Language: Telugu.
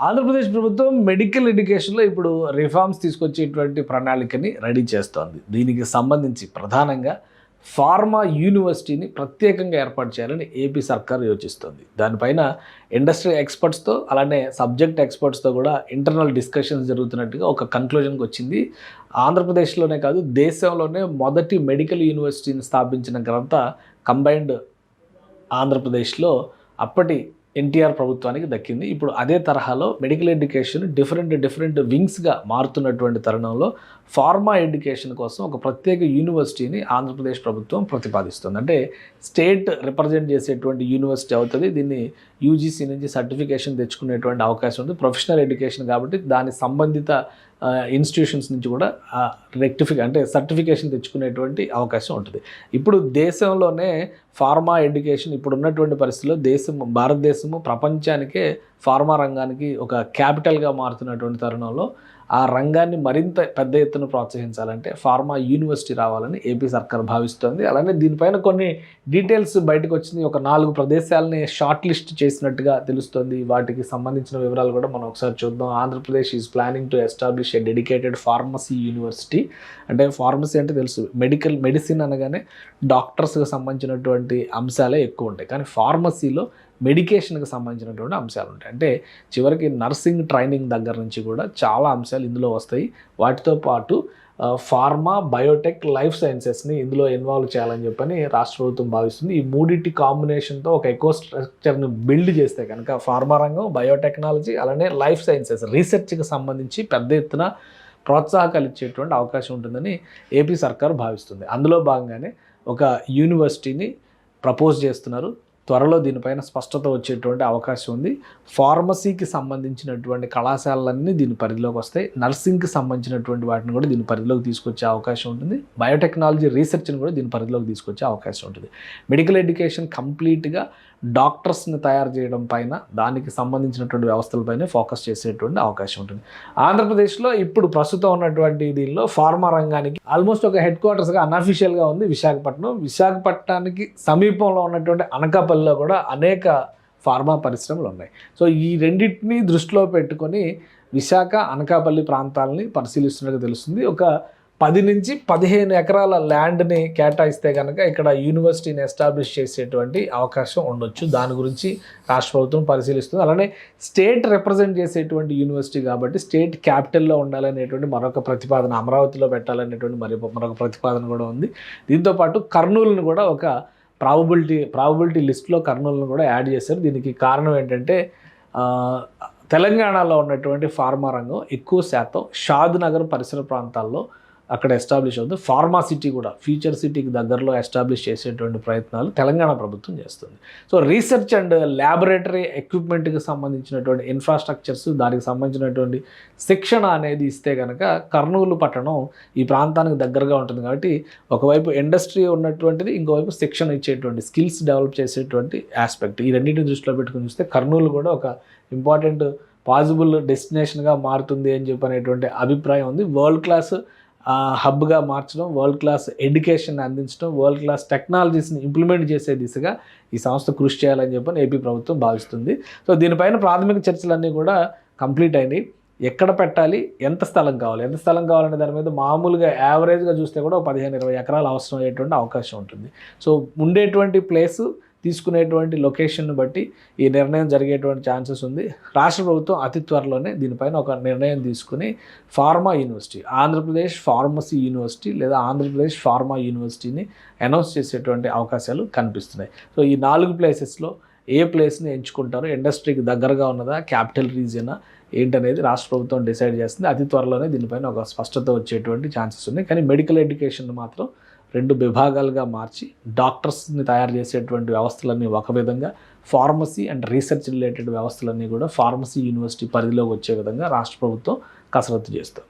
ఆంధ్రప్రదేశ్ ప్రభుత్వం మెడికల్ ఎడ్యుకేషన్లో ఇప్పుడు రిఫార్మ్స్ తీసుకొచ్చేటువంటి ప్రణాళికని రెడీ చేస్తోంది. దీనికి సంబంధించి ప్రధానంగా ఫార్మా యూనివర్సిటీని ప్రత్యేకంగా ఏర్పాటు చేయాలని ఏపీ సర్కార్ యోచిస్తోంది. దానిపైన ఇండస్ట్రీ ఎక్స్పర్ట్స్తో అలానే సబ్జెక్ట్ ఎక్స్పర్ట్స్తో కూడా ఇంటర్నల్ డిస్కషన్స్ జరుగుతున్నట్టుగా ఒక కన్క్లూజన్కి వచ్చింది. ఆంధ్రప్రదేశ్లోనే కాదు దేశంలోనే మొదటి మెడికల్ యూనివర్సిటీని స్థాపించిన ఘనత కంబైన్డ్ ఆంధ్రప్రదేశ్లో అప్పటి ఎన్టీఆర్ ప్రభుత్వానికి దక్కింది. ఇప్పుడు అదే తరహాలో మెడికల్ ఎడ్యుకేషన్ డిఫరెంట్ వింగ్స్గా మారుతున్నటువంటి తరుణంలో ఫార్మా ఎడ్యుకేషన్ కోసం ఒక ప్రత్యేక యూనివర్సిటీని ఆంధ్రప్రదేశ్ ప్రభుత్వం ప్రతిపాదిస్తుంది. అంటే స్టేట్ రిప్రజెంట్ చేసేటువంటి యూనివర్సిటీ అవుతుంది. దీన్ని యూజీసీ నుంచి సర్టిఫికేషన్ తెచ్చుకునేటువంటి అవకాశం ఉంది. ప్రొఫెషనల్ ఎడ్యుకేషన్ కాబట్టి దాని సంబంధిత ఇన్స్టిట్యూషన్స్ నుంచి కూడా సర్టిఫికేషన్ తెచ్చుకునేటువంటి అవకాశం ఉంటుంది. ఇప్పుడు దేశంలోనే ఫార్మా ఎడ్యుకేషన్ ఇప్పుడు ఉన్నటువంటి పరిస్థితుల్లో భారతదేశము ప్రపంచానికే ఫార్మా రంగానికి ఒక క్యాపిటల్గా మారుతున్నటువంటి తరుణంలో ఆ రంగాన్ని మరింత పెద్ద ఎత్తున ప్రోత్సహించాలంటే ఫార్మా యూనివర్సిటీ రావాలని ఏపీ సర్కార్ భావిస్తోంది. అలానే దీనిపైన కొన్ని డీటెయిల్స్ బయటకు వచ్చింది. ఒక 4 ప్రదేశాలని షార్ట్ లిస్ట్ చేసినట్టుగా తెలుస్తోంది. వాటికి సంబంధించిన వివరాలు కూడా మనం ఒకసారి చూద్దాం. Andhra Pradesh is planning to establish a dedicated pharmacy university. అంటే ఫార్మసీ అంటే తెలుసు, మెడిసిన్ అనగానే డాక్టర్స్కి సంబంధించినటువంటి అంశాలే ఎక్కువ ఉంటాయి. కానీ ఫార్మసీలో మెడికేషన్కి సంబంధించినటువంటి అంశాలు ఉంటాయి. అంటే చివరికి నర్సింగ్ ట్రైనింగ్ దగ్గర నుంచి కూడా చాలా అంశాలు ఇందులో వస్తాయి. వాటితో పాటు ఫార్మా, బయోటెక్, లైఫ్ సైన్సెస్ని ఇందులో ఇన్వాల్వ్ చేయాలని చెప్పని రాష్ట్ర ప్రభుత్వం భావిస్తుంది. ఈ మూడింటి కాంబినేషన్తో ఒక ఎకో స్ట్రక్చర్ని బిల్డ్ చేస్తే కనుక ఫార్మా రంగం, బయోటెక్నాలజీ అలానే లైఫ్ సైన్సెస్ రీసెర్చ్కి సంబంధించి పెద్ద ఎత్తున ప్రోత్సాహకాలు ఇచ్చేటువంటి అవకాశం ఉంటుందని ఏపీ సర్కార్ భావిస్తుంది. అందులో భాగంగానే ఒక యూనివర్సిటీని ప్రపోజ్ చేస్తున్నారు. త్వరలో దీనిపైన స్పష్టత వచ్చేటువంటి అవకాశం ఉంది. ఫార్మసీకి సంబంధించినటువంటి కళాశాలలన్నీ దీని పరిధిలోకి వస్తాయి. నర్సింగ్కి సంబంధించినటువంటి వాటిని కూడా దీని పరిధిలోకి తీసుకొచ్చే అవకాశం ఉంటుంది. బయోటెక్నాలజీ రీసెర్చ్ని కూడా దీని పరిధిలోకి తీసుకొచ్చే అవకాశం ఉంటుంది. మెడికల్ ఎడ్యుకేషన్ కంప్లీట్గా డాక్టర్స్ని తయారు చేయడం పైన, దానికి సంబంధించినటువంటి వ్యవస్థలపైన ఫోకస్ చేసేటువంటి అవకాశం ఉంటుంది. ఆంధ్రప్రదేశ్లో ఇప్పుడు ప్రస్తుతం ఉన్నటువంటి దీనిలో ఫార్మా రంగానికి ఆల్మోస్ట్ ఒక హెడ్ క్వార్టర్స్గా అన్అఫీషియల్గా ఉంది విశాఖపట్నం. విశాఖపట్నానికి సమీపంలో ఉన్నటువంటి అనకాపల్లిలో కూడా అనేక ఫార్మా పరిశ్రమలు ఉన్నాయి. సో ఈ రెండింటినీ దృష్టిలో పెట్టుకొని విశాఖ, అనకాపల్లి ప్రాంతాలని పరిశీలిస్తున్నట్టుగా తెలుస్తుంది. ఒక 10 నుంచి 15 ఎకరాల ల్యాండ్ని కేటాయిస్తే కనుక ఇక్కడ యూనివర్సిటీని ఎస్టాబ్లిష్ చేసేటువంటి అవకాశం ఉండొచ్చు. దాని గురించి రాష్ట్ర ప్రభుత్వం పరిశీలిస్తుంది. అలానే స్టేట్ రిప్రజెంట్ చేసేటువంటి యూనివర్సిటీ కాబట్టి స్టేట్ క్యాపిటల్లో ఉండాలనేటువంటి మరొక ప్రతిపాదన, అమరావతిలో పెట్టాలనేటువంటి మరొక ప్రతిపాదన కూడా ఉంది. దీంతోపాటు కర్నూలును కూడా ఒక ప్రాబబిలిటీ లిస్ట్లో కర్నూలును కూడా యాడ్ చేశారు. దీనికి కారణం ఏంటంటే తెలంగాణలో ఉన్నటువంటి ఫార్మా రంగం ఎక్కువ శాతం షాద్ నగర్ పరిసర ప్రాంతాల్లో అక్కడ ఎస్టాబ్లిష్ అవుతుంది. ఫార్మా సిటీ కూడా ఫ్యూచర్ సిటీకి దగ్గరలో ఎస్టాబ్లిష్ చేసేటువంటి ప్రయత్నాలు తెలంగాణ ప్రభుత్వం చేస్తుంది. సో రీసెర్చ్ అండ్ ల్యాబొరేటరీ ఎక్విప్మెంట్కి సంబంధించినటువంటి ఇన్ఫ్రాస్ట్రక్చర్స్, దానికి సంబంధించినటువంటి శిక్షణ అనేది ఇస్తే కనుక కర్నూలు పట్టణం ఈ ప్రాంతానికి దగ్గరగా ఉంటుంది. కాబట్టి ఒకవైపు ఇండస్ట్రీ ఉన్నటువంటిది, ఇంకోవైపు శిక్షణ ఇచ్చేటువంటి స్కిల్స్ డెవలప్ చేసేటువంటి ఆస్పెక్ట్, ఈ రెండింటిని దృష్టిలో పెట్టుకుని చూస్తే కర్నూలు కూడా ఒక ఇంపార్టెంట్ పాసిబుల్ డెస్టినేషన్గా మారుతుంది అని చెప్పనేటువంటి అభిప్రాయం ఉంది. వరల్డ్ క్లాస్ హబ్గా మార్చడం, వరల్డ్ క్లాస్ ఎడ్యుకేషన్ అందించడం, వరల్డ్ క్లాస్ టెక్నాలజీస్ని ఇంప్లిమెంట్ చేసే దిశగా ఈ సంస్థ కృషి చేయాలని చెప్పని ఏపీ ప్రభుత్వం భావిస్తుంది. సో దీనిపైన ప్రాథమిక చర్చలన్నీ కూడా కంప్లీట్ అయినాయి. ఎక్కడ పెట్టాలి, ఎంత స్థలం కావాలనే దాని మీద మామూలుగా యావరేజ్గా చూస్తే కూడా 15-20 ఎకరాలు అవసరం అయ్యేటువంటి అవకాశం ఉంటుంది. సో ఉండేటువంటి ప్లేసు, తీసుకునేటువంటి లొకేషన్ను బట్టి ఈ నిర్ణయం జరిగేటువంటి ఛాన్సెస్ ఉంది. రాష్ట్ర ప్రభుత్వం అతి త్వరలోనే దీనిపైన ఒక నిర్ణయం తీసుకుని pharma university, Andhra Pradesh pharmacy university లేదా ఆంధ్రప్రదేశ్ ఫార్మా యూనివర్సిటీని అనౌన్స్ చేసేటువంటి అవకాశాలు కనిపిస్తున్నాయి. సో ఈ 4 ప్లేసెస్లో ఏ ప్లేస్ని ఎంచుకుంటారో, ఇండస్ట్రీకి దగ్గరగా ఉన్నదా, క్యాపిటల్ రీజియనా ఏంటనేది రాష్ట్ర ప్రభుత్వం డిసైడ్ చేస్తుంది. అతి త్వరలోనే దీనిపైన ఒక స్పష్టత వచ్చేటువంటి ఛాన్సెస్ ఉన్నాయి. కానీ మెడికల్ ఎడ్యుకేషన్ మాత్రం 2 విభాగాలుగా మార్చి డాక్టర్స్ని తయారు చేసేటువంటి వ్యవస్థలన్నీ ఒక విధంగా, ఫార్మసీ అండ్ రీసెర్చ్ రిలేటెడ్ వ్యవస్థలన్నీ కూడా ఫార్మసీ యూనివర్సిటీ పరిధిలోకి వచ్చే విధంగా రాష్ట్ర ప్రభుత్వం కసరత్తు చేస్తుంది.